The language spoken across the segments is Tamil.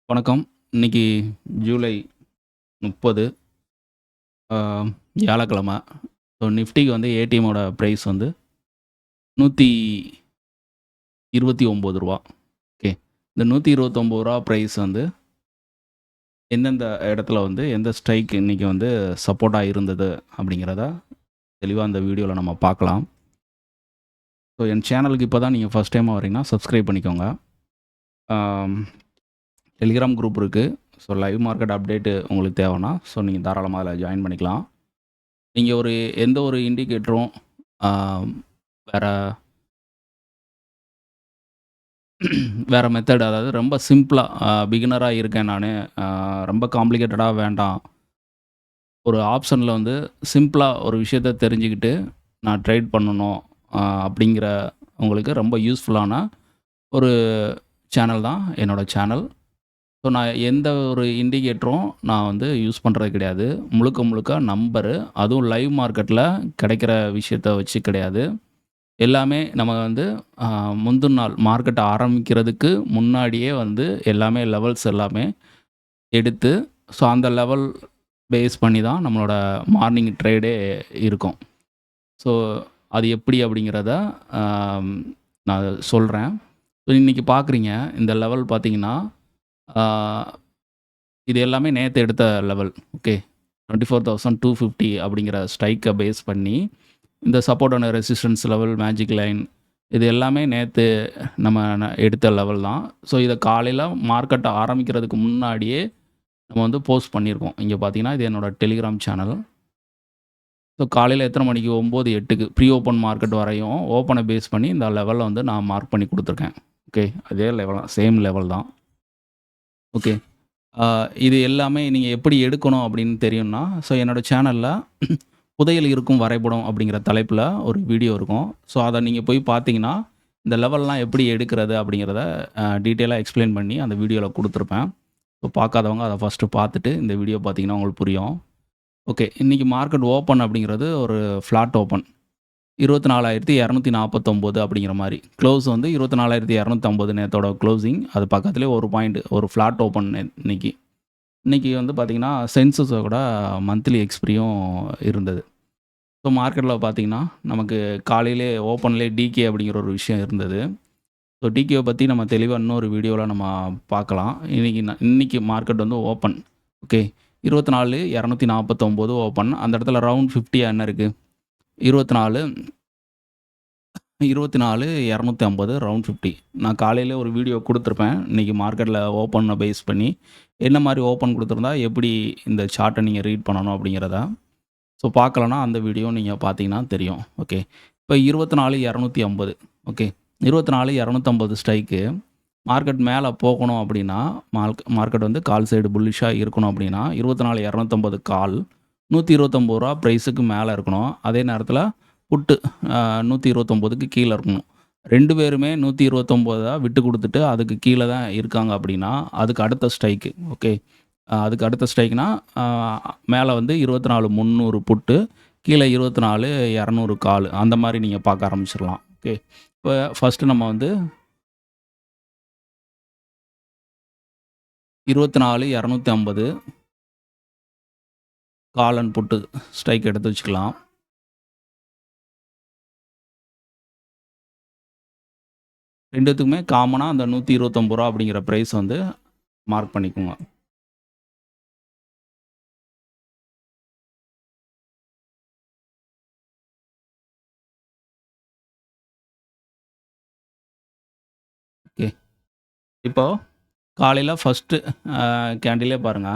வணக்கம். இன்னைக்கு ஜூலை 30 ஆ வியாழக்கிழமை. ஸோ நிஃப்டிக்கு வந்து ஏடிஎம்மோட பிரைஸ் வந்து ரூ. 129. ஓகே. இந்த ரூ. 129 பிரைஸ் வந்து எந்தெந்த இடத்துல வந்து எந்த ஸ்ட்ரைக் இன்னைக்கு வந்து சப்போர்ட்டா இருந்தது அப்படிங்கிறத தெளிவா இந்த வீடியோல நம்ம பார்க்கலாம். ஸோ என் சேனலுக்கு இப்போ தான் நீங்க ஃபர்ஸ்ட் டைமா வரீங்கன்னா சப்ஸ்கிரைப் பண்ணிக்கோங்க. ஆம், டெலிகிராம் குரூப் இருக்கு. ஸோ லைவ் மார்க்கெட் அப்டேட் உங்களுக்கு தேவைன்னா ஸோ நீங்க தாராளமா அதில ஜாயின் பண்ணிக்கலாம். நீங்க எந்த ஒரு இண்டிகேட்டரும் ஆ வேற வேற மெத்தட், அதாவது ரொம்ப சிம்பிளா பிகினரா இருக்கேன் நானு. அ ரொம்ப காம்ப்ளிகேட்டடா வேண்டாம். ஒரு ஆப்ஷன்ல வந்து சிம்பிளா ஒரு விஷயத்த தெரிஞ்சுக்கிட்டு நான் ட்ரேட் பண்ணணும் அப்படிங்கிற உங்களுக்கு ரொம்ப யூஸ்ஃபுல்லான ஒரு சேனல் தான் என்னோட சேனல். ஸோ நான் எந்த ஒரு இண்டிகேட்டரும் நான் வந்து யூஸ் பண்றது கிடையாது. முழுக்க முழுக்க நம்பரு, அதுவும் லைவ் மார்க்கெட்ல கிடைக்கிற விஷயத்த வச்சு கிடையாது. எல்லாமே நம்ம வந்து அ முந்தின நாள் மார்க்கெட் ஆரம்பிக்கிறதுக்கு முன்னாடியே வந்து எல்லாமே லெவல்ஸ் எல்லாமே எடுத்து, ஸோ அந்த லெவல் பேஸ் பண்ணி தான் நம்மளோட மார்னிங் ட்ரேடே இருக்கும். ஸோ அது எப்படி அப்படிங்கிறத அம் நான் சொல்றேன். ஸோ இன்னைக்கு பார்க்குறீங்க, இந்த லெவல் பார்த்தீங்கன்னா, ஆ இது எல்லாமே நேத்து எடுத்த லெவல். ஓகே. 24,250 அப்படிங்கிற ஸ்ட்ரைக்க பேஸ் பண்ணி, இந்த support and resistance level, magic line, இது எல்லாமே நேத்து நம்ம எடுத்த லெவல் தான். ஸோ இத காலையில மார்க்கெட் ஆரம்பிக்கிறதுக்கு முன்னாடியே நம்ம வந்து போஸ்ட் பண்ணியிருக்கோம். இங்க பார்த்தீங்கன்னா, இது என்னோட டெலிகிராம் சேனல். ஸோ காலையில எத்தன மணிக்கு? 9:08க்கு ப்ரீ ஓப்பன் மார்க்கெட் வரையும் ஓப்பன பேஸ் பண்ணி இந்த லெவல்ல வந்து நான் மார்க் பண்ணி குடுத்துருக்கேன். ஓகே. அதே லெவல் தான். சேம் லெவல் தான். ஓகே. ஆ இது எல்லாமே நீங்க எப்படி எடுக்கணும் அப்படின்னு தெரியும்னா, ஸோ என்னோட சேனல்ல புதையல் இருக்கும் வரைபடம் அப்படிங்கிற தலைப்புல ஒரு வீடியோ இருக்கும். ஸோ அத நீங்க போய் பார்த்தீங்கன்னா, இந்த லெவல்லாம் எப்படி எடுக்கிறது அப்படிங்கிறத டீட்டெயிலா எக்ஸ்ப்ளைன் பண்ணி அந்த வீடியோல குடுத்துருப்பேன். ஸோ பார்க்காதவங்க அத ஃபர்ஸ்ட்டு பார்த்துட்டு இந்த வீடியோ பார்த்தீங்கன்னா உங்களுக்கு புரியும். ஓகே. இன்னைக்கு மார்க்கெட் ஓப்பன் அப்படிங்கிறது ஒரு ஃப்ளாட் ஓப்பன். 24,249 அப்படிங்கிற மாரி. க்ளோஸ் வந்து 24,250 நேத்தோட க்ளோசிங். அது பக்கத்திலேயே ஒரு பாயிண்ட், ஒரு ஃப்ளாட் ஓப்பன் இன்னைக்கு. இன்னைக்கு வந்து பார்த்தீங்கன்னா, சென்சஸோட மந்த்லி எக்ஸ்பிரியும் இருந்தது. ஸோ மார்க்கெட்ல பார்த்தீங்கன்னா, நமக்கு காலையிலே ஓப்பன்லேயே டிகே அப்படிங்கிற ஒரு விஷயம் இருந்தது. ஸோ டிகேவ பத்தி நம்ம தெளிவா இன்னொரு வீடியோல நம்ம பார்க்கலாம். இன்னைக்கு மார்க்கெட் வந்து ஓப்பன். ஓகே. 24,249 ஓப்பன். அந்த இடத்துல ரவுண்ட் 50யா என்ன இருக்கு? 24 24,250 ரவுண்ட் 50. நான் காலையில ஒரு வீடியோ குடுத்துருப்பேன். இன்னைக்கு மார்க்கெட்ல ஓப்பன பேஸ் பண்ணி, என்ன மாரி ஓப்பன் குடுத்துருந்தா, எப்படி இந்த சார்ட்ட நீங்க ரீட் பண்ணணும் அப்படிங்கிறத. ஸோ பார்க்கலன்னா, அந்த வீடியோ நீங்க பார்த்தீங்கன்னா தெரியும். ஓகே. இப்ப 24,250. ஓகே. 24,250 ஸ்ட்ரைக்கு. மார்க்கெட் மேல போகணும் அப்படின்னா, மார்க்கெட் வந்து கால் சைடு புல்லிஷா இருக்கணும் அப்படின்னா, 24,250 கால். ரூ. 129 பிரைஸுக்கு மேல இருக்கணும். அதே நேரத்தில புட்டு 129க்கு கீழ இருக்கணும். 2 பேருமே 129 விட்டு குடுத்துட்டு, அதுக்கு கீழ தான் இருக்காங்க அப்படின்னா, அதுக்கு அடுத்த ஸ்ட்ரைக்கு. ஓகே. அதுக்கு அடுத்த ஸ்ட்ரைக்னா, அ மேல வந்து 24,300 புட்டு, கீழ 24,200 கால். அந்த மாரி நீங்க பார்க்க ஆரம்பிச்சிரலாம். ஓகே. இப்ப ஃபர்ஸ்ட்டு நம்ம வந்து 24,250 கால் அண்ட் புட்டு ஸ்ட்ரைக் எடுத்து வச்சுக்கலாம். 2த்துக்குமே காமனா அந்த ரூ. 129 அப்படிங்கிற பிரைஸ் வந்து மார்க் பண்ணிக்கோங்க. ஓகே. இப்போ காலையில ஃபர்ஸ்ட்டு கேண்டிலே பாருங்க.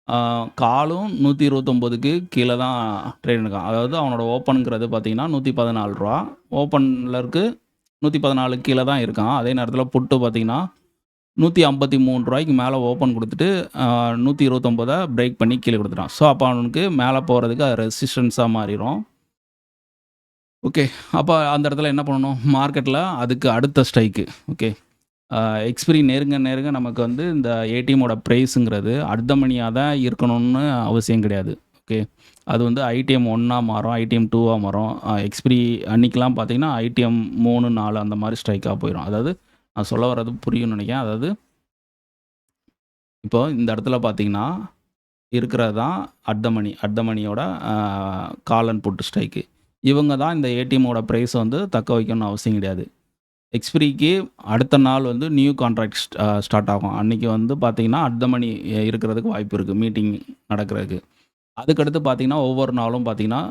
ஆ காலும் 129க்கு கீழ தான் ட்ரேட் இருக்கான். அதாவது அவனோட ஓப்பன்ங்கிறது பார்த்தீங்கன்னா, ரூ. 114. ஓப்பன்ல இருக்கு 114க்கு கீழ தான் இருக்கான். அதே நேரத்தில புட்டு பார்த்தீங்கன்னா, ரூ. 153க்கு மேல ஓப்பன் குடுத்துட்டு, 129 பிரேக் பண்ணி கீழ குடுத்துட்டான். ஸோ, அப்ப அவனுக்கு மேல போறதுக்கு அது ரெசிஸ்டன்ஸா மாறிரும். ஓகே. அப்ப அந்த இடத்துல என்ன பண்ணணும்? மார்க்கெட்ல அதுக்கு அடுத்த ஸ்ட்ரைக்கு. ஓகே. அ எக்ஸ்பிரி நெருங்க நெருங்க நமக்கு வந்து இந்த ஏடிஎம்மோட பிரைஸுங்கிறது அர்த்தமணியா தான் இருக்கணும்னு அவசியம் கிடையாது. ஓகே. அது வந்து ஐடிஎம் 1ஆ மாறும், ஐடிஎம் 2ஆ மாறும். எக்ஸ்பிரி அன்னைக்கெல்லாம் பார்த்தீங்கன்னா, ஐடிஎம் 3, 4 அந்த மாரி ஸ்ட்ரைக்கா போயிரும். அதாவது நான் சொல்ல வர்றது புரியும்னு நெனைக்கிறேன். அதாவது இப்போ இந்த இடத்துல பார்த்தீங்கன்னா, இருக்கிறது தான் அட் த மணியோட கால் அண்ட் புட் ஸ்ட்ரைக்கு. இவங்க தான் இந்த ஏடிஎம்மோட பிரைஸ வந்து தக்க வைக்கணும்னு அவசியம் கிடையாது. எக்ஸ்பிரிக்கு அடுத்த நாள் வந்து நியூ கான்ட்ராக்ட் ஸ்டார்ட் ஆகும். அன்னைக்கு வந்து பார்த்தீங்கன்னா, அட் த மணி இருக்கிறதுக்கு வாய்ப்பு இருக்கு. மீட்டிங் நடக்கிறதுக்கு. அதுக்கடுத்து பார்த்தீங்கன்னா, ஒவ்வொரு நாளும் பார்த்தீங்கன்னா,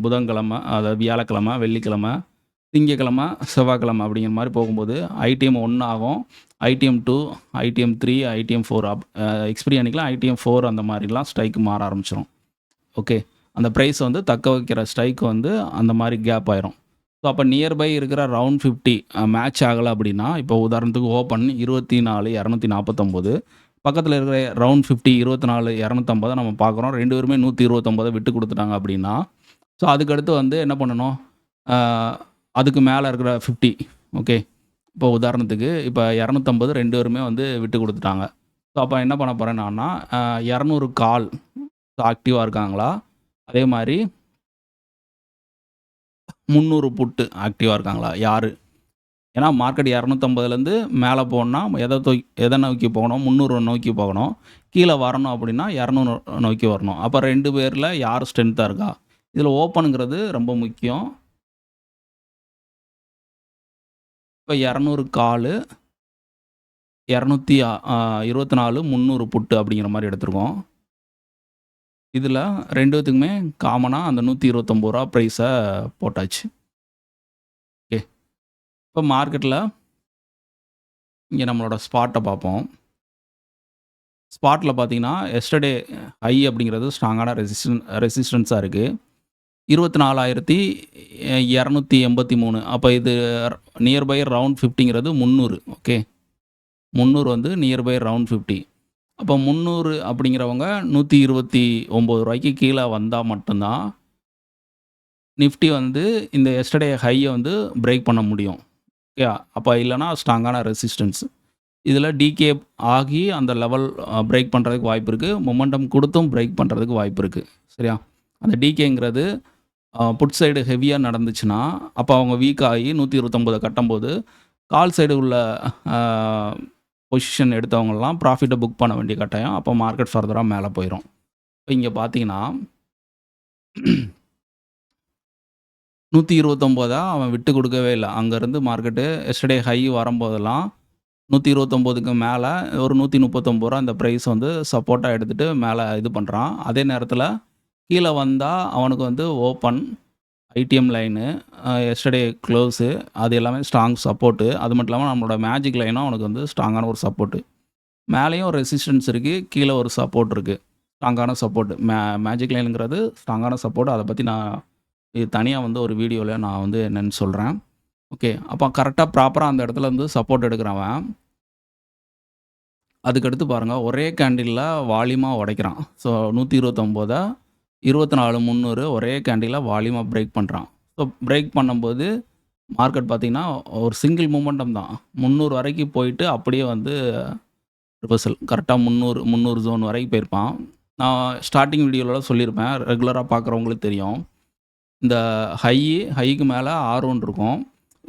புதன்கிழமை, அதாவது வியாழக்கிழமை, வெள்ளிக்கிழமை, திங்கட்கிழமை, செவ்வாய்க்கிழமை அப்படிங்கிற மாரி போகும்போது, ஐடிஎம் 1 ஆகும். ஐடிஎம் 2, ஐடிஎம் 3, ஐடிஎம் 4 எக்ஸ்பிரி அன்னைக்குலாம் ஐடிஎம் 4 அந்த மாரிலாம் ஸ்ட்ரைக் மாற ஆரம்பிச்சுரும். ஓகே. அந்த பிரைஸ் வந்து தக்க வைக்கிற ஸ்ட்ரைக் வந்து அந்த மாரி கேப் ஆயிரும். ஸோ அப்போ நியர்பை இருக்கிற ரவுண்ட் 50 மேட்ச் ஆகலை அப்படின்னா, இப்போ உதாரணத்துக்கு ஓப்பன் 24,249 பக்கத்தில் இருக்கிற ரவுண்ட் 50 24,250 நம்ம பார்க்குறோம். 2 பேருமே 129 விட்டு கொடுத்துட்டாங்க அப்படின்னா, ஸோ அதுக்கடுத்து வந்து என்ன பண்ணணும்? அதுக்கு மேலே இருக்கிற 50 ஓகே. இப்போ உதாரணத்துக்கு இப்போ 250 2 பேருமே வந்து விட்டு கொடுத்துட்டாங்க. ஸோ அப்போ என்ன பண்ண போகிறேன் நான்னா, 200 கால் ஆக்டிவாக இருக்காங்களா? அதே மாதிரி 300 புட்டு ஆக்டிவாக இருக்காங்களா? யாரு? ஏன்னா மார்க்கெட் 250லேருந்து மேலே போகணும்னா எதை நோக்கி போகணும்? 300 நோக்கி போகணும். கீழே வரணும் அப்படின்னா 200 நோக்கி வரணும். அப்போ 2 பேரில் யார் ஸ்ட்ரென்த்தாக இருக்கா? இதில் ஓப்பனுங்கிறது ரொம்ப முக்கியம். இப்போ 200 காலு, 224 300 புட்டு அப்படிங்கிற மாதிரி எடுத்திருக்கோம். இதில் 2 பேத்துக்குமே காமனாக அந்த ₹129 ப்ரைஸை போட்டாச்சு. ஓகே. இப்போ மார்க்கெட்டில் இங்கே நம்மளோட ஸ்பாட்டை பார்ப்போம். ஸ்பாட்டில் பார்த்தீங்கன்னா, எஸ்டர்டே ஹை அப்படிங்கிறது ஸ்ட்ராங்கான ரெசிஸ்டன்ஸாக இருக்குது. 24,283. அப்போ இது நியர்பை ரவுண்ட் 50ங்கிறது 300. ஓகே. 300 வந்து நியர்பை ரவுண்ட் 50. அப்போ 300 அப்படிங்கிறவங்க ₹129 கீழே வந்தால் மட்டும்தான் நிஃப்டி வந்து இந்த எஸ்டர்டே ஹையை வந்து பிரேக் பண்ண முடியும். ஓகே. அப்போ இல்லைனா ஸ்ட்ராங்கான ரெசிஸ்டன்ஸ். இதில் டிகே ஆகி அந்த லெவல் பிரேக் பண்ணுறதுக்கு வாய்ப்பு இருக்குது. மொமெண்டம் கொடுத்தும் பிரேக் பண்ணுறதுக்கு வாய்ப்பு இருக்குது. சரியா? அந்த டிகேங்கிறது புட் சைடு ஹெவியாக நடந்துச்சுன்னா, அப்போ அவங்க வீக் ஆகி 129 கட்டும்போது, கால் சைடு உள்ள பொசிஷன் எடுத்தவங்கலாம் ப்ராஃபிட்டை புக் பண்ண வேண்டிய கட்டாயம். அப்போ மார்க்கெட் ஃபர்தராக மேலே போயிடும். இப்போ இங்கே பார்த்தீங்கன்னா 129 அவன் விட்டு கொடுக்கவே இல்லை. அங்கேருந்து மார்க்கெட்டு எஸ்டர்டே ஹை வரும்போதெல்லாம் 129க்கு மேலே ஒரு ₹139 அந்த ப்ரைஸ் வந்து சப்போர்ட்டாக எடுத்துகிட்டு மேலே இது பண்ணுறான். அதே நேரத்தில் கீழே வந்தால் அவனுக்கு வந்து open, IDM line, yesterday close அது எல்லாமே ஸ்ட்ராங் சப்போர்ட்டு. அது மட்டும் இல்லாமல் நம்மளோட மேஜிக் லைனும் அவனுக்கு வந்து ஸ்ட்ராங்கான ஒரு சப்போர்ட்டு. மேலேயும் ஒரு ரெசிஸ்டன்ஸ் இருக்குது, கீழே ஒரு சப்போர்ட் இருக்குது. ஸ்ட்ராங்கான சப்போர்ட். மேஜிக் லைனுங்கிறது ஸ்ட்ராங்கான சப்போர்ட். அதை பற்றி நான் இது தனியாக வந்து ஒரு வீடியோவில் நான் வந்து என்னென்னு சொல்கிறேன். ஓகே. அப்போ கரெக்டாக ப்ராப்பராக அந்த இடத்துல வந்து சப்போர்ட் எடுக்கிறவன், அதுக்கடுத்து பாருங்கள் ஒரே கேண்டிலில் வால்யூமாக உடைக்கிறான். ஸோ 129 24,300 ஒரே கேண்டிலில் வால்யூமாக பிரேக் பண்ணுறான். ஸோ பிரேக் பண்ணும்போது மார்க்கெட் பார்த்திங்கன்னா ஒரு சிங்கிள் மூமெண்டம் தான். 300 வரைக்கும் போயிட்டு அப்படியே வந்து ரிவர்சல் கரெக்டாக 300 ஜோன் வரைக்கும் போயிருப்பான். நான் ஸ்டார்டிங் வீடியோவில் சொல்லியிருப்பேன். ரெகுலராக பார்க்குறவங்களுக்கு தெரியும். இந்த ஹைக்கு மேலே R1 இருக்கும்.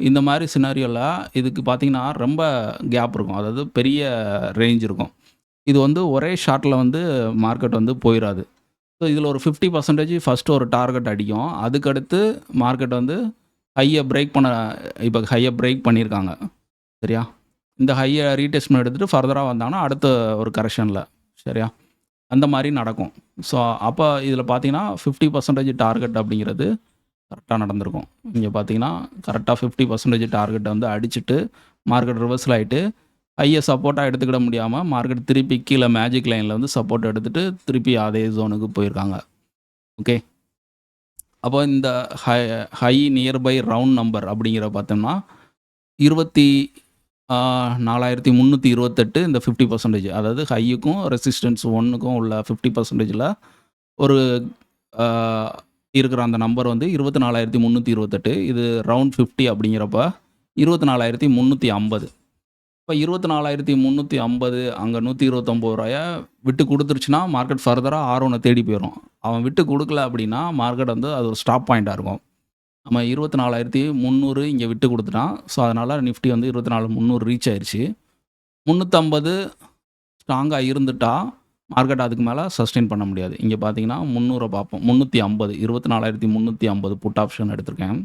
இந்த மாதிரி சினாரியோவில் இதுக்கு பார்த்தீங்கன்னா ரொம்ப கேப் இருக்கும். அதாவது பெரிய ரேஞ்ச் இருக்கும். இது வந்து ஒரே ஷாட்டில் வந்து மார்க்கெட் வந்து போயிடாது. ஸோ இதில் ஒரு 50% ஃபஸ்ட்டு ஒரு டார்கெட் அடிக்கும். அதுக்கடுத்து மார்க்கெட் வந்து ஹையை பிரேக் பண்ண இப்போ ஹையை பிரேக் பண்ணியிருக்காங்க. சரியா? இந்த ஹையை ரீடெஸ்ட்மெண்ட் எடுத்துகிட்டு ஃபர்தராக வந்தாங்கன்னா அடுத்த ஒரு கரெக்ஷனில். சரியா? அந்த மாதிரி நடக்கும். ஸோ அப்போ இதில் பார்த்தீங்கன்னா 50% டார்கெட் அப்படிங்கிறது கரெக்டாக நடந்திருக்கும். இங்கே பார்த்தீங்கன்னா கரெக்டாக 50% டார்கெட்டை வந்து அடிச்சுட்டு மார்க்கெட் ரிவர்சல் ஆகிட்டு ஹையை சப்போர்ட்டாக எடுத்துக்கிட முடியாமல் மார்க்கெட் திருப்பி கீழே மேஜிக் லைனில் வந்து சப்போர்ட் எடுத்துகிட்டு திருப்பி அதே ஜோனுக்கு போயிருக்காங்க. ஓகே. அப்போ இந்த ஹை நியர்பை ரவுண்ட் நம்பர் அப்படிங்கிற பார்த்தோம்னா 24,328 இந்த 50%. அதாவது ஹையுக்கும் ரெசிஸ்டன்ஸ் 1க்கும் உள்ள 50%ல் ஒரு இருக்கிற அந்த நம்பர் வந்து 24,328. இது ரவுண்ட் 50 அப்படிங்கிறப்ப 24,350. இப்போ 24,350 அங்கே 129 விட்டு கொடுத்துருச்சுன்னா மார்க்கெட் ஃபர்தராக R1 தேடி போயிடும். அவன் விட்டு கொடுக்கல அப்படின்னா மார்க்கெட் வந்து அது ஒரு ஸ்டாப் பாயிண்ட்டாக இருக்கும். நம்ம 24,300 இங்கே விட்டு கொடுத்துட்டான். ஸோ அதனால் நிஃப்டி வந்து 24,300 ரீச் ஆயிடுச்சு. 350 ஸ்ட்ராங்கா இருந்துட்டா, மார்க்கெட் அதுக்கு மேல சஸ்டெயின் பண்ண முடியாது. இங்க பார்த்தீங்கன்னா 300 பார்ப்போம். 350 24,350 புட் ஆப்ஷன் எடுத்திருக்கேன்.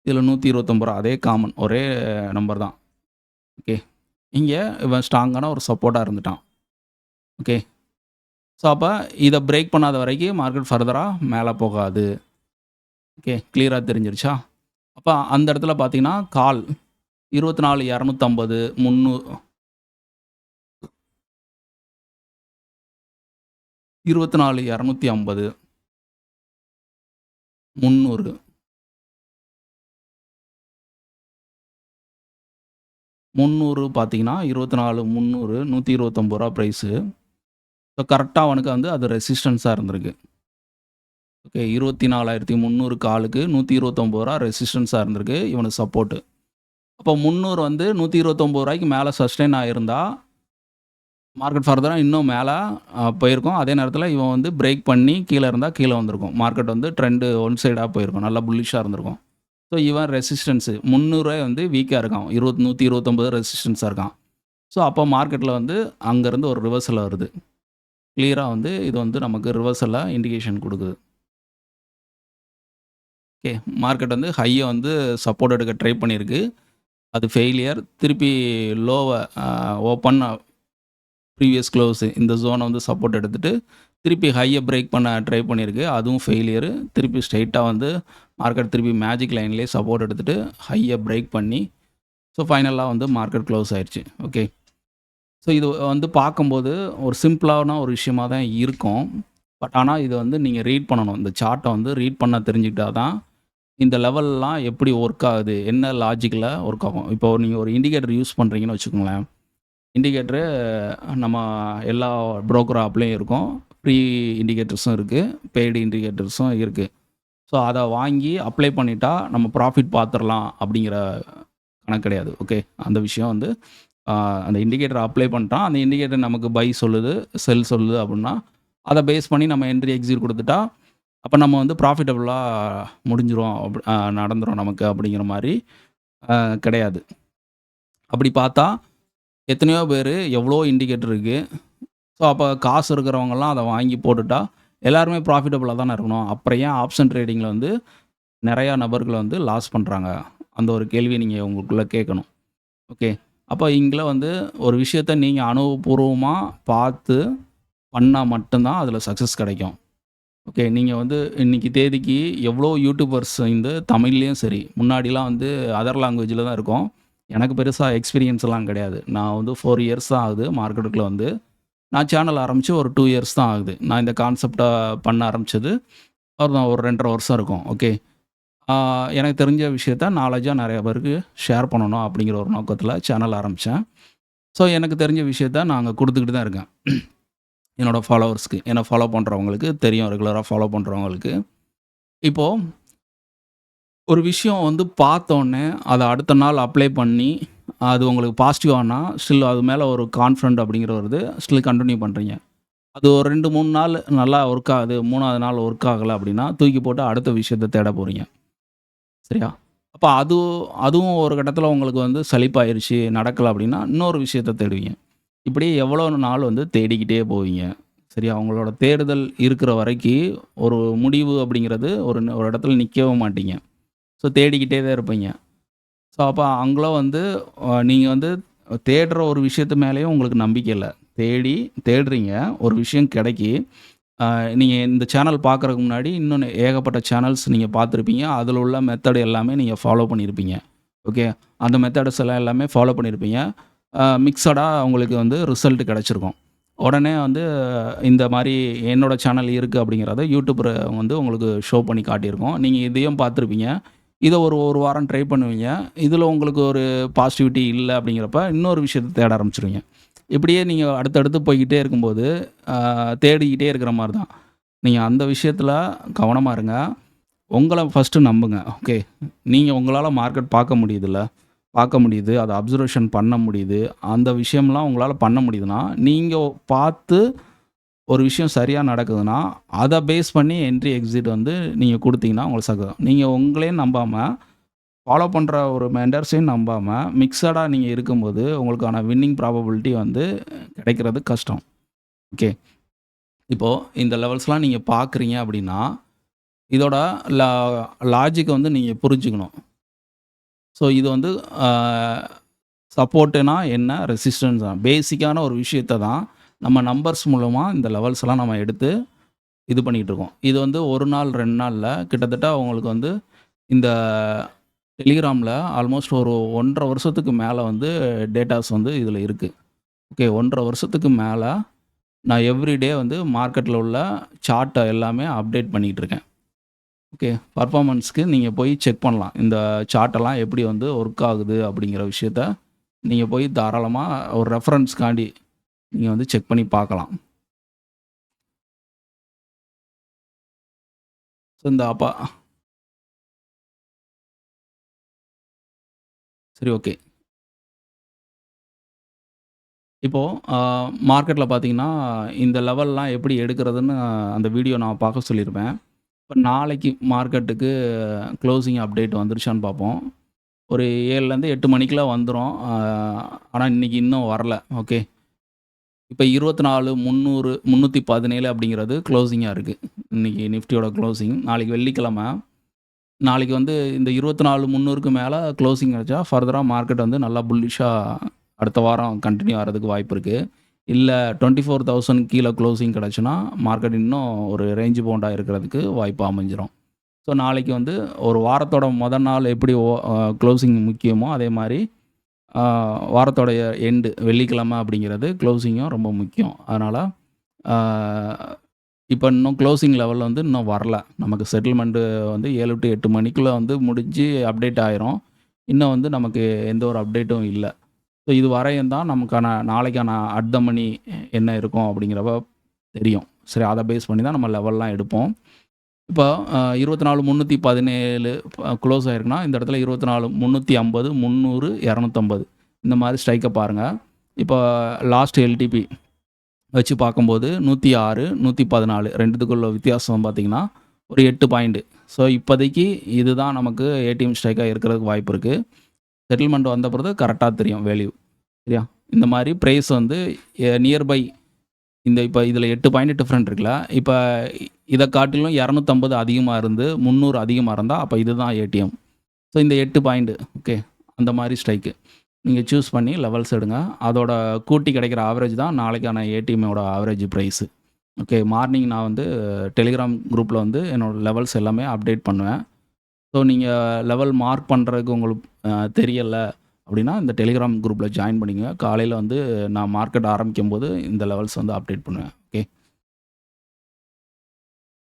இதில ரூ. 129 அதே காமன். ஒரே நம்பர் தான். ஓகே. இங்க இவன் ஸ்ட்ராங்கான ஒரு சப்போர்ட்டா இருந்துட்டான். ஓகே. ஸோ, அப்ப இத பிரேக் பண்ணாத வரைக்கும் மார்க்கெட் ஃபர்தரா மேல போகாது. ஓகே. கிளியரா தெரிஞ்சிருச்சா? அப்ப அந்த இடத்துல பார்த்தீங்கன்னா, கால் 24,250 24,250 300 300 பார்த்தீங்கன்னா, 24 300 ரூ. 129 பிரைஸு. ஸோ, கரெக்ட்டா அவனுக்கு வந்து அது ரெசிஸ்டன்ஸா இருந்திருக்கு. ஓகே. 24,300 காலுக்கு ரூ. 129 ரெசிஸ்டன்ஸா இருந்திருக்கு. இவனுக்கு சப்போர்ட்டு. அப்போ 300 வந்து ரூ. 129க்கு மேல சஸ்டெயின் ஆயிருந்தா, மார்க்கெட் ஃபர்தரா இன்னும் மேல போயிருக்கும். அதே நேரத்தில இவன் வந்து பிரேக் பண்ணி கீழ இருந்தா கீழ வந்திருக்கும். மார்க்கெட் வந்து ட்ரெண்ட் ஒன் சைடா போயிருக்கும். நல்லா புல்லிஷா இருந்திருக்கும். ஸோ, இவன் ரெசிஸ்டன்ஸ் 300 வந்து வீக்கா இருக்கான். 129 ரெசிஸ்டன்ஸா இருக்கான். ஸோ, அப்போ மார்க்கெட்ல வந்து அங்கருந்து ஒரு ரிவர்சல் வருது. கிளியரா வந்து இது வந்து நமக்கு ரிவர்சலா இண்டிகேஷன் குடுக்குது. ஓகே. மார்க்கெட் வந்து ஹைய வந்து சப்போர்ட் எடுக்க ட்ரை பண்ணியிருக்கு. அது ஃபெயிலியர். திருப்பி லோவ ஓப்பன் ப்ரீவியஸ் க்ளோஸ் இந்த ஜோன வந்து சப்போர்ட் எடுத்துட்டு, திருப்பி ஹைய பிரேக் பண்ண ட்ரை பண்ணியிருக்கு. அதுவும் ஃபெயிலியர். திருப்பி ஸ்ட்ரெயிட்டா வந்து மார்க்கெட் திருப்பி மேஜிக் லைன்லேயே சப்போர்ட் எடுத்துட்டு, ஹைய பிரேக் பண்ணி, ஸோ ஃபைனலா வந்து மார்க்கெட் க்ளோஸ் ஆயிருச்சு. ஓகே. ஸோ இது வந்து பார்க்கும்போது ஒரு சிம்பிளான ஒரு விஷயமா தான் இருக்கும். பட் ஆனா இது வந்து நீங்க ரீட் பண்ணணும். இந்த சார்ட்ட வந்து ரீட் பண்ண தெரிஞ்சுக்கிட்டா தான், இந்த லெவல்லாம் எப்படி ஒர்க் ஆகுது? என்ன லாஜிக்ல ஒர்க் ஆகும்? இப்போ நீங்க ஒரு இண்டிகேட்டர் யூஸ் பண்றீங்கன்னு வச்சுக்கோங்களேன். இண்டிகேட்டரு நம்ம எல்லா புரோக்கர் ஆப்லயும் இருக்கும். ஃப்ரீ இண்டிகேட்டர்ஸும் இருக்கு. பெய்டு இண்டிகேட்டர்ஸும் இருக்கு. ஸோ அத வாங்கி அப்ளை பண்ணிட்டா, நம்ம ப்ராஃபிட் பார்த்துரலாம் அப்படிங்கிற கணக்கு கிடையாது. ஓகே. அந்த விஷயம் வந்து அந்த இண்டிகேட்டர் அப்ளை பண்ணிட்டா, அந்த இண்டிகேட்டர் நமக்கு பை சொல்லுது, செல் சொல்லுது அப்படின்னா, அத பேஸ் பண்ணி நம்ம என்ட்ரி, எக்ஸிட் குடுத்துட்டா, அப்ப நம்ம வந்து ப்ராஃபிட்டபிளா முடிஞ்சிரும். நடந்துரும் நமக்கு அப்படிங்கிற மாரி கிடையாது. அப்படி பார்த்தா, எத்தனையோ பேரு எவ்வளோ இண்டிகேட்டர் இருக்கு. ஸோ, அப்ப காசு இருக்கிறவங்கலாம் அத வாங்கி போட்டுட்டா, எல்லாருமே ப்ராஃபிட்டபிளா தானே இருக்கணும். அப்புறம் ஏன் ஆப்ஷன் ட்ரேடிங்ல வந்து நெறையா நபர்கள் வந்து லாஸ் பண்றாங்க? அந்த ஒரு கேள்விய நீங்க உங்களுக்குள்ள கேட்கணும். ஓகே. அப்ப இங்கல வந்து ஒரு விஷயத்த நீங்க அனுபவபூர்வமா பார்த்து பண்ணா மட்டும் தான் அதில சக்சஸ் கிடைக்கும். ஓகே. நீங்க வந்து இன்னைக்கு தேதிக்கு எவ்வளோ யூடியூபர்ஸ் வந்து தமிழ்லயும் சரி, முன்னாடிலாம் வந்து அதர் லாங்குவேஜ்ல தான் இருக்கும். எனக்கு பெருசா எக்ஸ்பீரியன்ஸ்லாம் கிடையாது. நான் வந்து 4 இயர்ஸ் தான் ஆகுது மார்க்கெட்டுக்குள்ள வந்து. நான் சேனல் ஆரம்பிச்சு ஒரு 2 இயர்ஸ் தான் ஆகுது. நான் இந்த கான்செப்ட்ட பண்ண ஆரம்பிச்சது ஒரு 2 1/2 வருஷம் இருக்கும். ஓகே. ஆ எனக்கு தெரிஞ்ச விஷயத்த நாலேட்ஜா நெறைய பேருக்கு ஷேர் பண்ணணும் அப்படிங்கிற ஒரு நோக்கத்தில சேனல் ஆரம்பிச்சேன். ஸோ, எனக்கு தெரிஞ்ச விஷயத்த நான் அங்க குடுத்துக்கிட்டு தான் இருக்கேன். என்னோட ஃபாலோவர்ஸ்க்கு. என்ன ஃபாலோ பண்றவங்களுக்கு தெரியும். ரெகுலரா ஃபாலோ பண்றவங்களுக்கு. இப்போ ஒரு விஷயம் வந்து பார்த்தோனே, அத அடுத்த நாள் அப்ளை பண்ணி, அது உங்களுக்கு பாசிட்டிவானா, ஸ்டில் அது மேல ஒரு கான்ஃபிடென்ட் அப்படிங்கிற வருது. ஸ்டில் கன்டின்யூ பண்றீங்க. அது ஒரு 2, 3 நாள் நல்லா ஒர்க் ஆகுது. 3வது நாள் ஒர்க் ஆகல அப்படின்னா, தூக்கி போட்டு அடுத்த விஷயத்த தேட போறீங்க. சரியா? அப்ப அதுவும் ஒரு கட்டத்தில உங்களுக்கு வந்து சலிப்பாயிருச்சு, நடக்கல அப்படின்னா, இன்னொரு விஷயத்த தேடுவீங்க. இப்படியே எவ்வளோ நாள் வந்து தேடிக்கிட்டே போவீங்க. சரியா? உங்களோட தேடுதல் இருக்கிற வரைக்கி, ஒரு முடிவு அப்படிங்கிறது ஒரு இடத்துல நிக்கவும் மாட்டீங்க. ஸோ தேடிக்கிட்டே தான் இருப்பீங்க. ஸோ அப்ப அங்கலாம் வந்து நீங்க வந்து தேடுற ஒரு விஷயத்து மேலயும் உங்களுக்கு நம்பிக்கை இல்ல. தேடுறீங்க. ஒரு விஷயம் கிடைக்கி, நீங்க இந்த சேனல் பார்க்கறதுக்கு முன்னாடி இன்னும் ஏகப்பட்ட சேனல்ஸ் நீங்க பார்த்துருப்பீங்க. அதில உள்ள மெத்தட் எல்லாமே நீங்க ஃபாலோ பண்ணியிருப்பீங்க. ஓகே. அந்த மெத்தட்ஸ் எல்லாம் எல்லாமே ஃபாலோ பண்ணியிருப்பீங்க. மிக்ஸடா உங்களுக்கு வந்து ரிசல்ட் கிடைச்சிருக்கும். உடனே வந்து இந்த மாரி என்னோட சேனல் இருக்கு அப்படிங்கிறத யூடியூபர் வந்து உங்களுக்கு ஷோ பண்ணி காட்டியிருக்கும். நீங்க இதையும் பார்த்துருப்பீங்க. இத ஒரு வாரம் ட்ரை பண்ணுவீங்க. இதில உங்களுக்கு ஒரு பாசிட்டிவிட்டி இல்ல அப்படிங்கிறப்ப, இன்னொரு விஷயத்த தேட ஆரம்பிச்சுருவீங்க. இப்படியே நீங்க அடுத்தடுத்து போய்க்கிட்டே இருக்கும்போது, தேடிக்கிட்டே இருக்கிற மாரி தான். நீங்க அந்த விஷயத்தில கவனமா இருங்க. உங்கள ஃபர்ஸ்ட்டு நம்புங்க. ஓகே. நீங்க உங்களால மார்க்கெட் பார்க்க முடியுதுல்ல? பார்க்க முடியுது. அத அப்சர்வேஷன் பண்ண முடியுது. அந்த விஷயம்லாம் உங்களால பண்ண முடியுதுன்னா, நீங்க பார்த்து ஒரு விஷயம் சரியா நடக்குதுன்னா, அத பேஸ் பண்ணி என்ட்ரி, எக்ஸிட் வந்து நீங்க குடுத்தீங்கன்னா, உங்களுக்கு நீங்க உங்களையும் நம்பாம, ஃபாலோ பண்ற ஒரு மெண்டர்ஸையும் நம்பாம, மிக்ஸடா நீங்க இருக்கும்போது, உங்களுக்கான வின்னிங் ப்ராபபிலிட்டி வந்து கிடைக்கிறது கஷ்டம். ஓகே. இப்போ இந்த லெவல்ஸ்லாம் நீங்க பார்க்குறீங்க அப்படின்னா, இதோட லா லாஜிக்க வந்து நீங்க புரிஞ்சுக்கணும். ஸோ இது வந்து அ சப்போர்ட்டுனா என்ன? ரெசிஸ்டன்ஸ் தான். பேசிக்கான ஒரு விஷயத்த தான் நம்ம நம்பர்ஸ் மூலமா இந்த லெவல்ஸ்லாம் நம்ம எடுத்து இது பண்ணிட்டு இருக்கோம். இது வந்து 1 நாள், 2 நாள்ல கிட்டத்தட்ட உங்களுக்கு வந்து இந்த டெலிகிராம்ல ஆல்மோஸ்ட் ஒரு 1 1/2 வருஷத்துக்கு மேல வந்து டேட்டாஸ் வந்து இதில இருக்கு. ஓகே. 1 1/2 வருஷத்துக்கு மேல நான் எவ்ரி டே வந்து மார்க்கெட்ல உள்ள சார்ட்ட எல்லாமே அப்டேட் பண்ணிட்டு இருக்கேன். ஓகே. பெர்ஃபார்மன்ஸ்க்கு நீங்க போய் செக் பண்ணலாம். இந்த சார்ட்டெல்லாம் எப்படி வந்து ஒர்க் ஆகுது அப்படிங்கிற விஷயத்த நீங்க போய் தாராளமா ஒரு ரெஃபரன்ஸ்க்காண்டி நீங்க வந்து செக் பண்ணி பார்க்கலாம். ஸோ இந்த சரி, ஓகே. இப்போ அ மார்க்கெட்ல பார்த்தீங்கன்னா, இந்த லெவல்லாம் எப்படி எடுக்கிறதுன்னு அந்த வீடியோ நான் பார்க்க சொல்லியிருப்பேன். இப்ப நாளைக்கு மார்க்கெட்டுக்கு க்ளோசிங் அப்டேட் வந்துருச்சான்னு பார்ப்போம். ஒரு 7லேருந்து 8 மணிக்குள்ள வந்துரும். ஆனா இன்னைக்கு இன்னும் வரல. ஓகே. இப்ப 24 300 317 அப்படிங்கிறது க்ளோசிங்கா இருக்கு. இன்னைக்கு நிஃப்டியோட க்ளோசிங். நாளைக்கு வெள்ளிக்கிழமை. நாளைக்கு வந்து இந்த 24 300க்கு மேல க்ளோசிங் கிடைச்சா, ஃபர்தரா மார்க்கெட் வந்து நல்லா புல்லிஷா அடுத்த வாரம் கன்டின்யூ ஆறதுக்கு வாய்ப்பு இருக்கு. இல்ல 24,000 கீழ க்ளோசிங் கிடைச்சுன்னா, மார்க்கெட் இன்னும் ஒரு ரேஞ்ச் பவுண்டா இருக்கிறதுக்கு வாய்ப்பு அமைஞ்சிரும். ஸோ நாளைக்கு வந்து ஒரு வாரத்தோட மொத நாள் எப்படி க்ளோசிங் முக்கியமோ, அதே மாரி ஆ வாரத்தோடைய எண்டு வெள்ளிக்கிழமை அப்படிங்கிறது க்ளோசிங்கும் ரொம்ப முக்கியம். அதனால ஆ இப்ப இன்னும் க்ளோசிங் லெவல் வந்து இன்னும் வரல. நமக்கு செட்டில்மெண்ட் வந்து 7 டூ 8 மணிக்குள்ள வந்து முடிஞ்சு அப்டேட் ஆயிரும். இன்னும் வந்து நமக்கு எந்த ஒரு அப்டேட்டும் இல்ல. ஸோ இது வரையும் தான் நமக்கான நாளைக்கான அட் த மணி என்ன இருக்கும் அப்படிங்கிறப்ப தெரியும். சரி, அத பேஸ் பண்ணி தான் நம்ம லெவல்லாம் எடுப்போம். இப்போ 24 317 குளோஸ் ஆயிருக்குன்னா, இந்த இடத்துல 24 350 300 250 இந்த மாரி ஸ்ட்ரைக்க பாருங்க. இப்போ லாஸ்ட் எல்டிபி வச்சு பார்க்கும்போது 106, 114 2த்துக்குள்ள வித்தியாசம் பார்த்தீங்கன்னா, ஒரு 8 பாயிண்ட். ஸோ இப்போதைக்கு இதுதான் நமக்கு ஏடிஎம் ஸ்ட்ரைக்கா இருக்கிறதுக்கு வாய்ப்பு இருக்கு. செட்டில்மெண்ட் வந்த பிறகு கரெக்ட்டா தெரியும் வேல்யூ. சரியா? இந்த மாரி பிரைஸ் வந்து நியர்பை இந்த இப்ப இதில 8 பாயிண்ட் டிஃபரெண்ட் இருக்குல்ல. இப்ப இத காட்டிலும் 250 அதிகமா இருந்து, 300 அதிகமா இருந்தா, அப்ப இதுதான் ஏடிஎம். ஸோ இந்த 8 பாயிண்ட் ஓகே. அந்த மாரி ஸ்ட்ரைக்கு. நீங்க சூஸ் பண்ணி லெவல்ஸ் எடுங்க. அதோட கூட்டி கிடைக்கிற ஆவரேஜ் தான் நாளைக்கான ஏடிஎம்மோட ஆவரேஜ் பிரைஸ். ஓகே. மார்னிங் நான் வந்து டெலிகிராம் குரூப்ல வந்து என்னோட லெவல்ஸ் எல்லாமே அப்டேட் பண்ணுவேன். ஸோ நீங்க லெவல் மார்க் பண்றதுக்கு உங்களுக்கு தெரியல அப்படின்னா, இந்த டெலிகிராம் குரூப்ல ஜாயின் பண்ணிக்கங்க. காலையில வந்து நான் மார்க்கெட் ஆரம்பிக்கும்போது இந்த லெவல்ஸ் வந்து அப்டேட் பண்ணுவேன்.